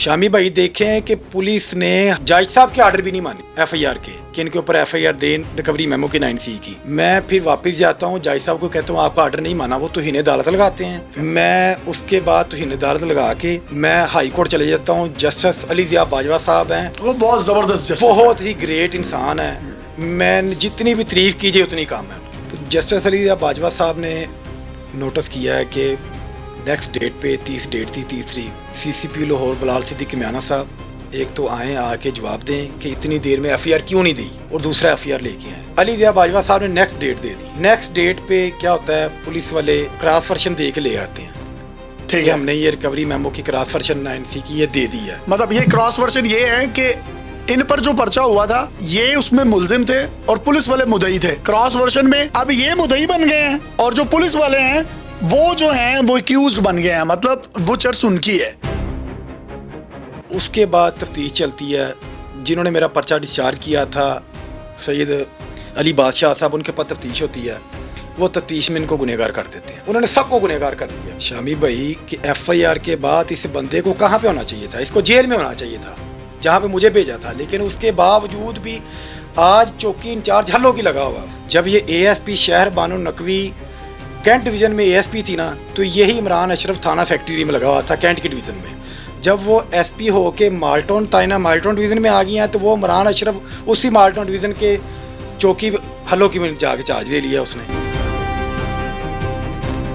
शामी भाई देखें कि पुलिस ने जज साहब के आर्डर भी नहीं माने एफआईआर के कि इनके ऊपर एफआईआर दें रिकवरी मेमो के 9C की। मैं फिर वापस जाता हूँ, जज साहब को कहता हूँ आपका आर्डर नहीं माना, वो तौहीन अदालत लगाते हैं। मैं उसके बाद तौहीन अदालत लगा के मैं हाई कोर्ट चले जाता हूँ। जस्टिस अली ज़िया बाजवा साहब हैं, वो बहुत ज़बरदस्त जस्टिस, बहुत ही ग्रेट इंसान है। मैं जितनी भी तारीफ कीजिए उतनी कम है। तो जस्टिस अली ज़िया बाजवा साहब ने नोटिस किया है कि नेक्स्ट डेट पे 30 डेट थी, 30 CCP लाहौर बिलाल सिद्दीकी मियाना साहब एक तो आए आके जवाब दें कि इतनी देर में एफआईआर क्यों नहीं दी, और दूसरा एफआईआर लेके आए। अली ज़िया बाजवा साहब ने नेक्स्ट डेट दे दी। नेक्स्ट डेट पे क्या होता है, पुलिस वाले क्रॉस वर्शन दे के ले आते हैं, ठीक है, हमने ये रिकवरी मेमो की क्रॉस वर्शन 9C की ये दे दी है। मतलब ये क्रॉस वर्शन ये है कि इन पर जो पर्चा हुआ था ये उसमें मुलजिम थे और पुलिस वाले मुद्दई थे। क्रॉस वर्शन में अब ये मुद्दई बन गए हैं और जो पुलिस वाले हैं वो जो हैं वो एक्यूज्ड बन गए हैं, मतलब वो चर्च उनकी है। उसके बाद तफ्तीश चलती है। जिन्होंने मेरा पर्चा डिस्चार्ज किया था सैयद अली बादशाह साहब, उनके पास तफ्तीश होती है, वो तफ्तीश में इनको गुनहगार कर देते हैं। उन्होंने सबको गुनहगार कर दिया। शामी भाई कि एफआईआर के बाद इस बंदे को कहाँ पे होना चाहिए था, इसको जेल में होना चाहिए था जहाँ पे मुझे भेजा था, लेकिन उसके बावजूद भी आज चौकी इंचार्ज हल्लों की लगा हुआ। जब ये ASP शहर बानो नकवी कैंट डिवीज़न में ASP थी ना, तो यही इमरान अशरफ थाना फैक्ट्री में लगा हुआ था कैंट के डिवीज़न में। जब वो SP हो के माल्टन ताइना माल्टन डिवीज़न में आ गई हैं, तो वो इमरान अशरफ उसी माल्टन डिवीज़न के चौकी हल्लों की में जाके चार्ज ले लिया उसने।